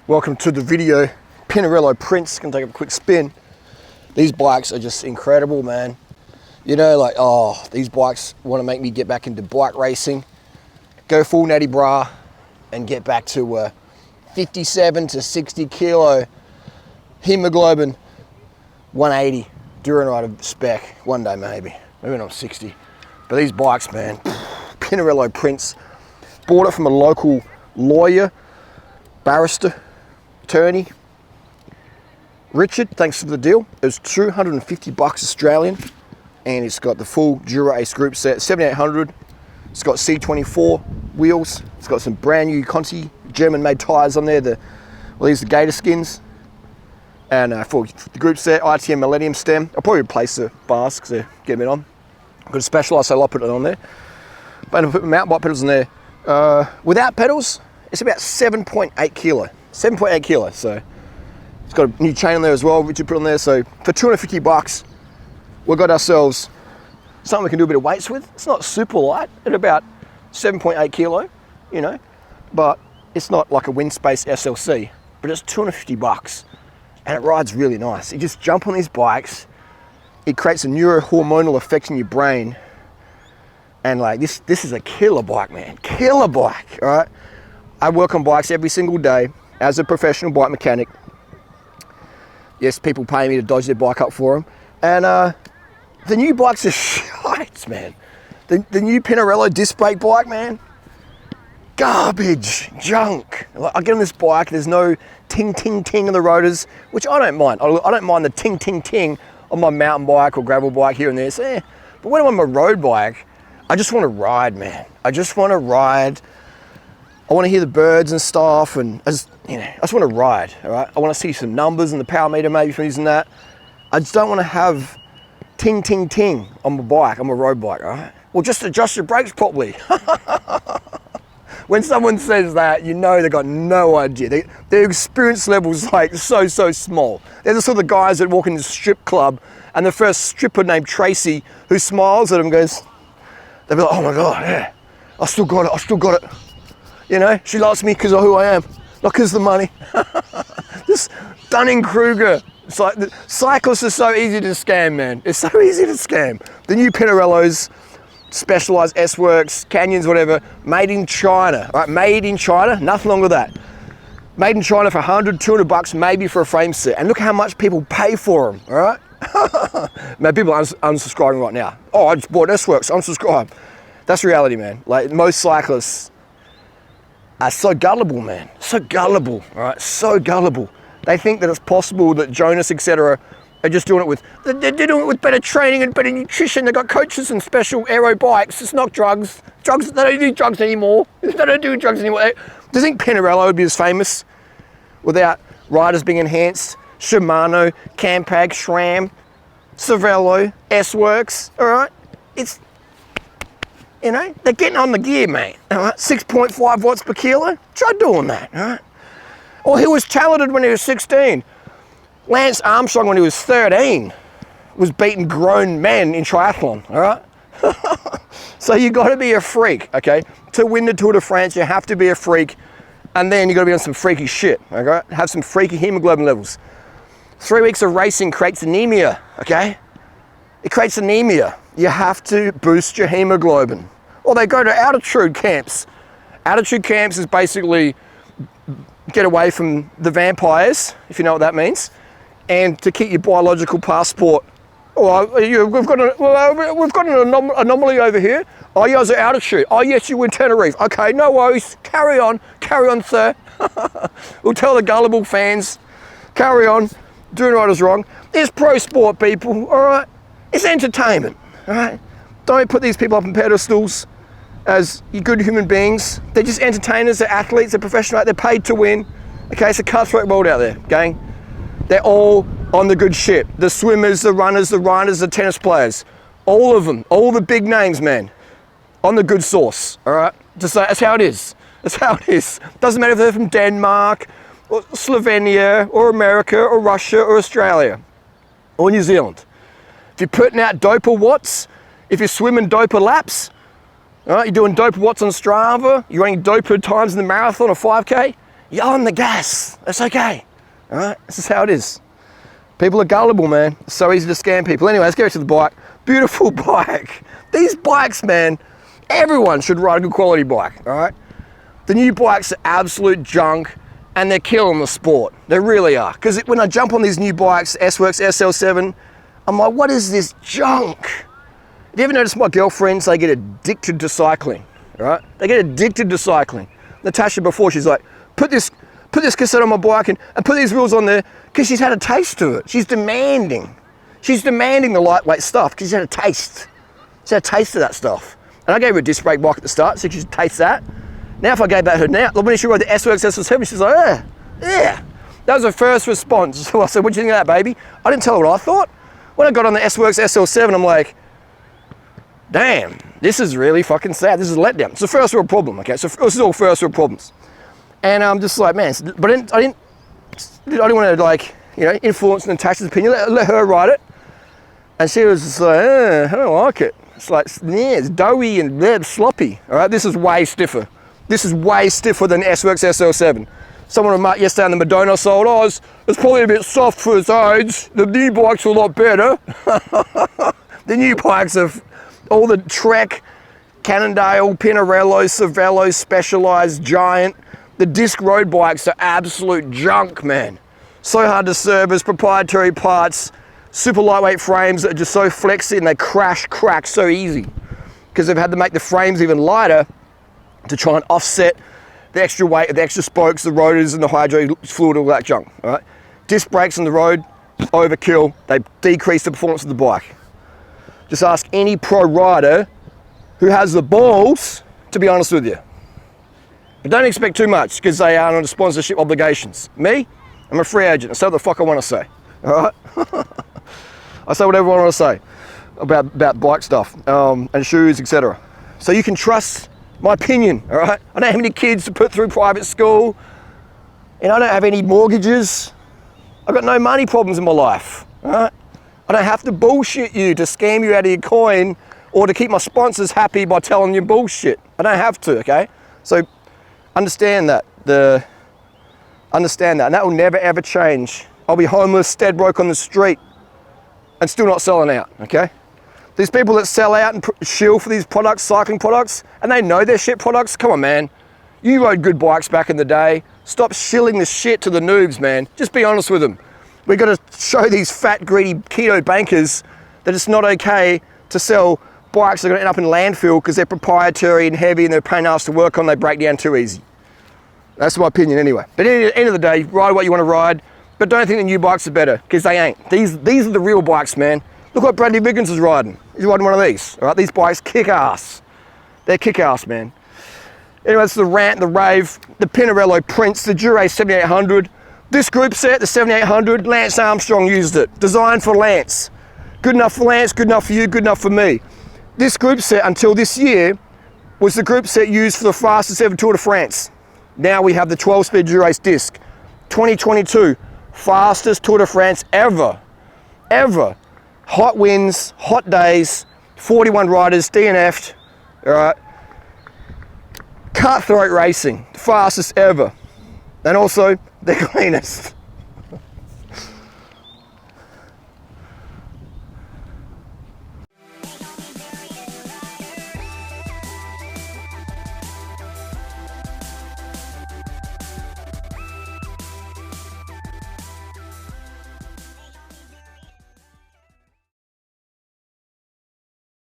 Welcome to the video. Pinarello Prince, gonna take a quick spin. These bikes are just incredible, man. You know, like, oh, these bikes want to make me get back into bike racing, go full natty bra, and get back to 57 to 60 kilo hemoglobin, 180 durianrider spec one day, maybe when I'm 60. But these bikes, man, Pinarello Prince, bought it from a local lawyer, barrister, attorney, Richard. Thanks for the deal. It was $250 Australian, and it's got the full Dura Ace group set, 7800. It's got C24 wheels. It's got some brand new Conti German-made tires on there. These are the Gator skins, and for the group set, ITM Millennium stem. I'll probably replace the bars because they're getting on. I've got a Specialized, so I'll put it on there. But I'll put mountain bike pedals in there. Without pedals, it's about 7.8 kilo. 7.8 kilo. So it's got a new chain on there as well, which you put on there. So for $250, we've got ourselves something we can do a bit of weights with. It's not super light at about 7.8 kilo, you know, but it's not like a Windspace SLC, but it's $250 and it rides really nice. You just jump on these bikes, it creates a neurohormonal effect in your brain, and like this is a killer bike, man. Killer bike, all right? I work on bikes every single day as a professional bike mechanic. Yes, people pay me to dodge their bike up for them. And the new bikes are shite, man. The new Pinarello disc brake bike, man, garbage, junk. Like, I get on this bike, there's no ting, ting, ting on the rotors, which I don't mind. I don't mind the ting, ting, ting on my mountain bike or gravel bike here and there. So, yeah. But when I'm on my road bike, I just want to ride, man. I just want to ride. I want to hear the birds and stuff, and I just want to ride, all right? I want to see some numbers in the power meter maybe from using that. I just don't want to have ting, ting, ting on my bike, on my road bike, all right? Well, just adjust your brakes properly. When someone says that, you know they've got no idea. Their experience level's like so small. They're the sort of guys that walk into a strip club, and the first stripper named Tracy, who smiles at them, goes, they'll be like, oh my God, yeah, I still got it. You know, she likes me because of who I am, not because of the money. This Dunning-Kruger. It's like, the cyclists are so easy to scam, man. It's so easy to scam. The new Pinarellos, Specialized S-Works, Canyons, whatever, made in China, right? Made in China, nothing wrong with that. Made in China for $100, $200 maybe for a frame set. And look how much people pay for them, all right? Man, people are unsubscribing right now. Oh, I just bought S-Works, unsubscribe. That's reality, man. Like, most cyclists are so gullible, man. So gullible, all right? So gullible. They think that it's possible that Jonas, etc., are just doing it with, they're doing it with better training and better nutrition. They've got coaches and special aero bikes. It's not drugs. They don't do drugs anymore. They don't do drugs anymore. Do you think Pinarello would be as famous without riders being enhanced? Shimano, Campag, SRAM, Cervelo, S-Works, all right? It's, you know, they're getting on the gear, mate, all right? 6.5 watts per kilo. Try doing that, all right? Or he was talented when he was 16. Lance Armstrong, when he was 13, was beating grown men in triathlon, all right? So you got to be a freak, okay? To win the Tour de France, you have to be a freak, and then you got to be on some freaky shit, okay? Have some freaky hemoglobin levels. 3 weeks of racing creates anemia, okay? It creates anemia. You have to boost your hemoglobin. Or they go to altitude camps. Altitude camps is basically get away from the vampires, if you know what that means, and to keep your biological passport. Oh, we've got an anomaly over here. Oh, you guys are altitude. Oh, yes, you win Tenerife. Okay, no worries. Carry on, sir. We'll tell the gullible fans, carry on. Doing right is wrong. It's pro sport, people, all right? It's entertainment, all right? Don't put these people up on pedestals as good human beings. They're just entertainers, they're athletes, they're professional, they're paid to win. Okay, it's a cutthroat world out there, gang. They're all on the good shit. The swimmers, the runners, the riders, the tennis players. All of them, all the big names, man, on the good sauce, all right? Just that's how it is. That's how it is. Doesn't matter if they're from Denmark, or Slovenia, or America, or Russia, or Australia, or New Zealand. If you're putting out doper watts, if you're swimming doper laps, all right, you're doing doper watts on Strava, you're running doper times in the marathon or 5K, You're on the gas. That's okay. All right, this is how it is. People are gullible, man. It's so easy to scam people. Anyway, let's go to the bike. Beautiful bike. These bikes, man, everyone should ride a good quality bike, all right? The new bikes are absolute junk and they're killing the sport. They really are. Because when I jump on these new bikes, S-Works, SL7, I'm like, what is this junk? Have you ever noticed my girlfriends, they get addicted to cycling, all right? They get addicted to cycling. Natasha before, she's like, put this cassette on my bike and put these wheels on there, because she's had a taste of it. She's demanding. She's demanding the lightweight stuff because she's had a taste. She's had a taste of that stuff. And I gave her a disc brake bike at the start so she could taste that. Now if I gave that to her now, when she rode the S-Works SL7, she's like, yeah. That was her first response. So I said, what do you think of that, baby? I didn't tell her what I thought. When I got on the S-Works SL7, I'm like, damn, this is really fucking sad. This is a letdown. It's the first world problem, okay? So this is all first world problems. And I'm just like, man, but I didn't want to, like, you know, influence Natasha's opinion. Let her ride it. And she was just like, I don't like it. It's like, yeah, it's doughy and sloppy. All right, this is way stiffer. This is way stiffer than S-Works SL7. Someone remarked yesterday on the Madonna sold, it's probably a bit soft for its age. The new bikes are a lot better. The new bikes have all the Trek, Cannondale, Pinarello, Cervelo, Specialized, Giant. The disc road bikes are absolute junk, man. So hard to service, proprietary parts, super lightweight frames that are just so flexy and they crack so easy. Because they've had to make the frames even lighter to try and offset the extra weight of the extra spokes, the rotors and the hydro fluid, all that junk, all right? Disc brakes on the road, overkill. They decrease the performance of the bike. Just ask any pro rider who has the balls to be honest with you. But don't expect too much because they are under sponsorship obligations. Me, I'm a free agent. I say what the fuck I want to say, all right? I say whatever I want to say about bike stuff and shoes, etc. So you can trust my opinion, all right? I don't have any kids to put through private school, and I don't have any mortgages. I've got no money problems in my life, all right? I don't have to bullshit you to scam you out of your coin or to keep my sponsors happy by telling you bullshit. I don't have to, okay? So understand that, and that will never ever change. I'll be homeless, dead broke on the street, and still not selling out, okay? These people that sell out and shill for these products, cycling products, and they know they're shit products, come on, man. You rode good bikes back in the day. Stop shilling the shit to the noobs, man. Just be honest with them. We've got to show these fat, greedy keto bankers that it's not okay to sell bikes that are going to end up in landfill because they're proprietary and heavy and they're a pain in the ass to work on, they break down too easy. That's my opinion anyway. But at the end of the day, ride what you want to ride, but don't think the new bikes are better, because they ain't. These are the real bikes, man. Look what Bradley Wiggins is riding. He's riding one of these, all right? These bikes kick ass. They're kick ass, man. Anyway, it's the rant, the rave, the Pinarello Prince, the Dura 7800. This group set, the 7800, Lance Armstrong used it. Designed for Lance. Good enough for Lance, good enough for you, good enough for me. This group set, until this year, was the group set used for the fastest ever Tour de France. Now we have the 12-speed Dura disc. 2022, fastest Tour de France ever. Ever. Hot winds, hot days, 41 riders, DNF'd, all right? Cutthroat racing, fastest ever. And also, the cleanest.